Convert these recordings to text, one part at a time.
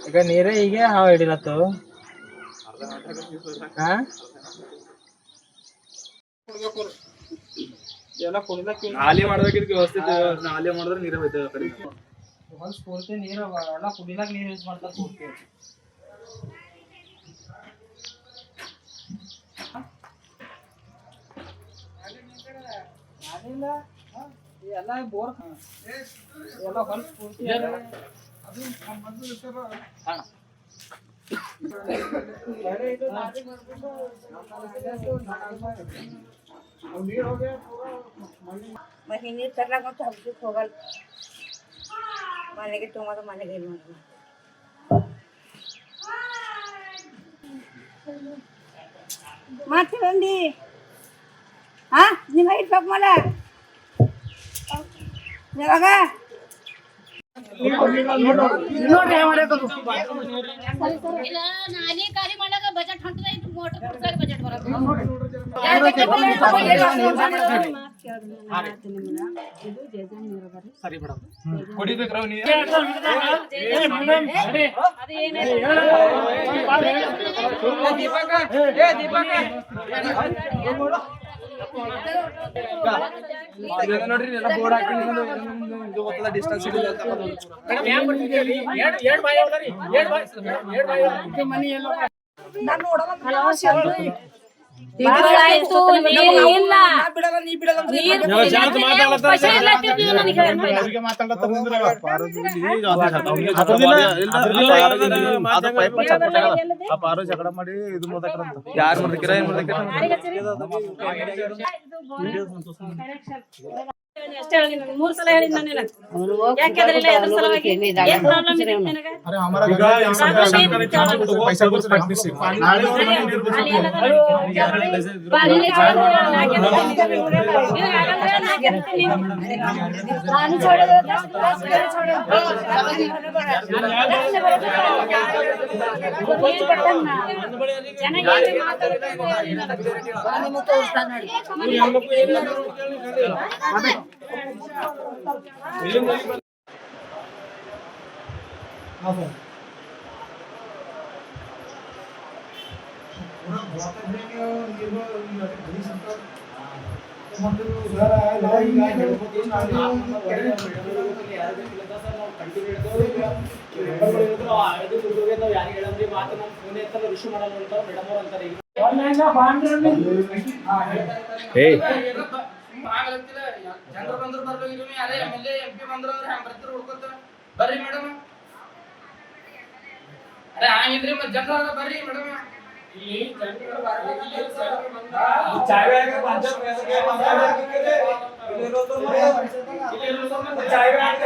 ಈಗ ನೀರೇ ಹೀಗೆ ಹಾವು ಹಿಡಿಲತ್ತು. ಎಲ್ಲ ಕುಡಿಲಕ್ಕೆ ನಾಲಿ ಮಾಡ್ಬೇಕಿದ್ ವ್ಯವಸ್ಥಿತ ನಾಲಿ ಮಾಡಿದ್ರೆ ನೀರೇ ಹೋಯ್ತದೆ ಕಡೆ ಒಂದ್ ಪೂರ್ತಿ ನೀರು ಎಲ್ಲ ಕುಡಿಲಕ್ ನೀರು ಯೂಸ್ ಮಾಡ್ತಾರೆ ಪೂರ್ತಿ. ಎಲ್ಲ ಬೋರ್ ಎಲ್ಲ ಹೊಲ್ಸ್ ಪೂರ್ತಿ ನೀರು ತರ್ಲಾಕ ಮತ್ತು ಹಬ್ಬಕ್ಕೆ ಹೋಗಲ್ಲ ಮನೆಗೆ ತುಂಬ ಮನೆಗೆ ಏನು ಮಾಡ್ತೀವಿ ಮಾಡ್ತೀವಂದಿ ಹಾಂ ನಿಮ್ಮ ಐದು ಪಾಪ ಮಲ ಯಾವಾಗ ನಾನೇ ಖಾಲಿ ಮಾಡಾಕ ಬಜೆಟ್ ಹೊಂಟದ ಇದು ಮೋಟರ್ ಕುಡ್ಸಾಕ ಬಜೆಟ್ ಬರಲ್ಲ ಸರಿ ಮೇಡಮ್ ಕುಡಿಬೇಕ್ರವ ನೀ ದೀಪಕ ಏ ದೀಪಕ ನೋಡ್ರಿ ಎಲ್ಲ ಬೋರ್ಡ್ ಹಾಕಿ ಇದು ಗೊತ್ತದ ಡಿಸ್ಟೆನ್ಸ್ ಇಡಿಲ್ಲ ಅಂತ ಮನಿ ಎಲ್ಲ ನಾನು ನೋಡಲ್ಲ ಆಯ್ತು ಇಲ್ಲ ನೀ ಬಿಡಲ್ಲ ಪಾರು ಜಗಳ ಮಾಡಿ ಇದು ಯಾರು ಮಾಡ್ತೀರಾ ಏನ್ ಮಾಡ್ತೀರಾ ಅಷ್ಟೇ ಹೇಳಿದ 3 ಸಲ ಹೇಳಿದ ನಾನು ಯಾಕೆ ಅದರಿಲ್ಲ ಎದ್ರ ಸಲುವಾಗಿ ಏನು ಪ್ರಾಬ್ಲಮ್ ಇದೆ ನಿನಗೆ अरे हमारा पैसा कुछ प्रैक्टिस ಜನರು ಬಂದ್ರು ಬರ್ಬೇಕು ಅದೇ MLA MP ಬಂದ್ರು ಅಂದ್ರೆ ಹ್ಯಾಂಗ ಬರ್ತೀರಿ ಹುಡ್ಕೋತ ಬರ್ರಿ ಮೇಡಮ್ ಅರೆ ಹಂಗಿದ್ರಿ ಮತ್ತೆ ಜನರು ಬರ್ರಿ ಮೇಡಮ್ ಇಲ್ಲಿ ಜನರು ಚಾಯ್ ಬ್ಯಾಗ್ ಪಂಚಾಯತ್ ಮೆಸೇಜ್ ಮಾತಾಡಕ್ಕೆ ಇಲ್ಲಿ ಚಾಯ್ ಬ್ಯಾಗ್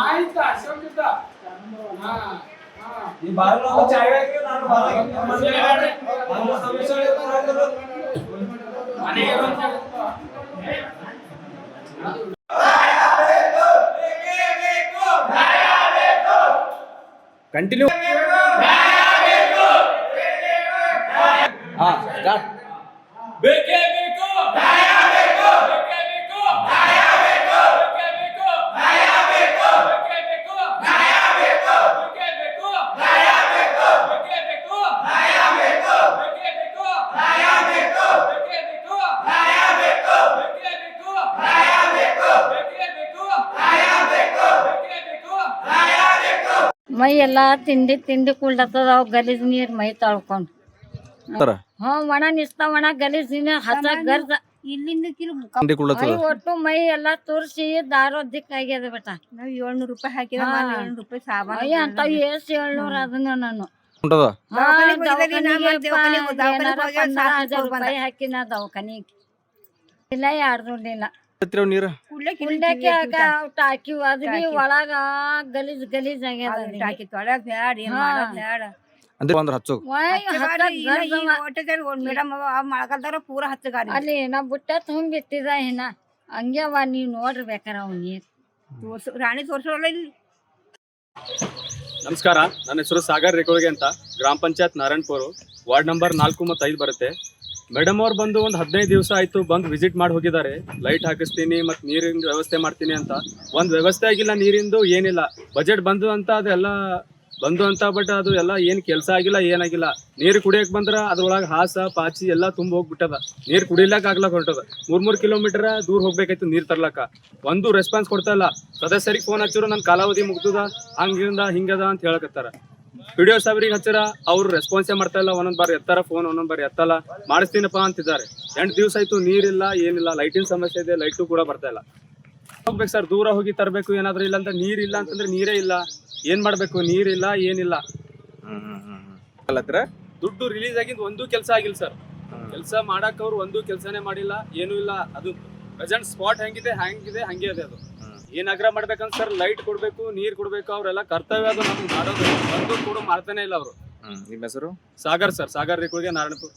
ಆಯ್ತು ಅಶೋಕಿದ್ದ ಈ ಬಾರು ಚಾಯ್ ಬ್ಯಾಗ್ ನಾನು ಕಂಟಿನ್ಯೂ ಬೇಕೇ ಬೇಕು ಮೈ ಎಲ್ಲ ತಿಂಡಿ ಕುಳ್ದತ್ತದ ಅವ್ ಗಲೀಜ್ ನೀರ್ ಮೈ ತೊಳ್ಕೊಂಡು ಒಣ ನಿಸ್ತಾವ ಒಣ ಗಲೀಜ್ ನೀರ್ ಹಸ ಗರ್ಜ ಇಲ್ಲಿಂದ ಒಟ್ಟು ಮೈ ಎಲ್ಲಾ ತೋರ್ಸಿ ದಾರೋ ದಿಕ್ಕ ಆಗ್ಯದ ಬೇಟ ನಾವು 700 ರೂಪಾಯಿ ಹಾಕಿದ 700 ರೂಪಾಯಿ ಸಾಬಾನು ಅಂತ ಎಷ್ಟ್ 700 ಅದನ್ನ ನಾನು ರೂಪಾಯಿ ಹಾಕಿನ ದವಾಖಾನಿಗೆ ಇಲ್ಲ 2 ದುಡ್ಡಿಲ್ಲ ನೀರು ಟಾಕಿ ಅದ್ ಬಿ ಒಳಗ ಗಲೀಜ್ ಆಗ್ಯದ ಟಾಕಿ ತೊಳ್ಯಾಕ ಬ್ಯಾಡ ಏನ್ ಮಾಡೋದ್ ಬ್ಯಾಡ ಮೇಡಮ್ ಮಳೆಗಾಲದವ್ರ ಪೂರ ಹಚ್ಚಗಾರಿ ಅಲ್ಲಿ ನಾ ಬುಟ್ಟ ತುಂಬ ಬಿಟ್ಟಿದ ಏನ ಹಂಗ್ಯವ ನೀವ್ ನೋಡ್ರಿ ಬೇಕಾರ ಅವ್ ನೀರ್ ರಾಣಿ ತೋರ್ಸೋಲ್ಲ ಇಲ್ಲಿ ನಮಸ್ಕಾರ, ನನ್ನ ಹೆಸರು ಸಾಗರ್ ರೇಕೋಳಿಗೆ ಅಂತ, ಗ್ರಾಮ ಪಂಚಾಯತ್ ನಾರಾಯಣಪುರ, ವಾರ್ಡ್ ನಂಬರ್ 4 ಮತ್ತು 5 ಬರುತ್ತೆ. ಮೇಡಮ್ ಅವ್ರು ಬಂದು ಒಂದು 15 ದಿವಸ ಆಯಿತು ಬಂದು ವಿಸಿಟ್ ಮಾಡಿ ಹೋಗಿದ್ದಾರೆ. ಲೈಟ್ ಹಾಕಿಸ್ತೀನಿ ಮತ್ತು ನೀರಿನ ವ್ಯವಸ್ಥೆ ಮಾಡ್ತೀನಿ ಅಂತ. ಒಂದು ವ್ಯವಸ್ಥೆ ಆಗಿಲ್ಲ, ನೀರಿಂದು ಏನಿಲ್ಲ. ಬಜೆಟ್ ಬಂದು ಅಂತ ಅದೆಲ್ಲ ಬಂದು ಅಂತ, ಬಟ್ ಅದು ಎಲ್ಲ ಏನು ಕೆಲಸ ಆಗಿಲ್ಲ, ಏನಾಗಿಲ್ಲ. ನೀರು ಕುಡಿಯೋಕೆ ಬಂದ್ರೆ ಅದ್ರೊಳಗೆ ಹಾಸ ಪಾಚಿ ಎಲ್ಲ ತುಂಬ ಹೋಗ್ಬಿಟ್ಟದ. ನೀರು ಕುಡಿಲಿಕ್ಕೆ ಆಗ್ಲಕ್ಕ ಹೊರಟದ. 3 ಕಿಲೋಮೀಟರ್ ದೂರ ಹೋಗ್ಬೇಕಾಯ್ತು ನೀರು ತರ್ಲಕ್ಕ. ಒಂದು ರೆಸ್ಪಾನ್ಸ್ ಕೊಡ್ತಾ ಇಲ್ಲ. ಸದಸ್ಯರಿಗೆ ಫೋನ್ ಹಚ್ಚಿದ್ರು ನನ್ನ ಕಾಲಾವಧಿ ಮುಗ್ದದ, ಹಂಗಿಂದ ಹಿಂಗದ ಅಂತ ಹೇಳಕತ್ತಾರ. ವಿಡಿಯೋ ಸಾಬ್ರಿಗೆ ಹಚ್ಚಾರ, ಅವ್ರು ರೆಸ್ಪಾನ್ಸೇ ಮಾಡ್ತಾ ಇಲ್ಲ. ಒಂದೊಂದು ಬಾರಿ ಎತ್ತಾರ ಫೋನ್, ಒಂದೊಂದು ಬಾರಿ ಎತ್ತಲ್ಲ. ಮಾಡಿಸ್ತೀನಪ್ಪ ಅಂತಿದ್ದಾರೆ. 8 ದಿವಸ ಆಯ್ತು ನೀರಿಲ್ಲ, ಏನಿಲ್ಲ. ಲೈಟಿನ ಸಮಸ್ಯೆ ಇದೆ, ಲೈಟು ಕೂಡ ಬರ್ತಾ ಇಲ್ಲ. ಹೋಗ್ಬೇಕು ಸರ್, ದೂರ ಹೋಗಿ ತರಬೇಕು ಏನಾದರೂ. ಇಲ್ಲ ಅಂತ ನೀರಿಲ್ಲ ಅಂತಂದ್ರೆ ನೀರೇ ಇಲ್ಲ. ಏನ್ ಮಾಡ್ಬೇಕು? ನೀರಿಲ್ಲ, ಏನಿಲ್ಲ. ದುಡ್ಡು ರಿಲೀಸ್ ಆಗಿದ್ದು ಒಂದೂ ಕೆಲಸ ಆಗಿಲ್ಲ ಸರ್. ಕೆಲಸ ಮಾಡಕ್ ಅವ್ರು ಒಂದೂ ಕೆಲಸನೇ ಮಾಡಿಲ್ಲ, ಏನೂ ಇಲ್ಲ. ಅದು ಪ್ರೆಸೆಂಟ್ ಸ್ಪಾಟ್ ಹೆಂಗಿದೆ ಹಂಗೆ ಇದೆ. ಅದು ಏನ್ ಆಗ್ರಹ ಮಾಡ್ಬೇಕಂತ ಸರ್, ಲೈಟ್ ಕೊಡ್ಬೇಕು, ನೀರ್ ಕೊಡ್ಬೇಕು, ಅವ್ರೆಲ್ಲ ಕರ್ತವ್ಯ ಅದು ನಮ್ಗೆ ಮಾಡೋದು. ಒಂದು ಕೂಡ ಮಾಡ್ತಾನೆ ಇಲ್ಲ ಅವರು. ನಿಮ್ಮ ಹೆಸರು? ಸಾಗರ್ ಸರ್, ಸಾಗರ್ ರೇಕೋಳಿಗೆ, ನಾರಾಯಣಪುರ.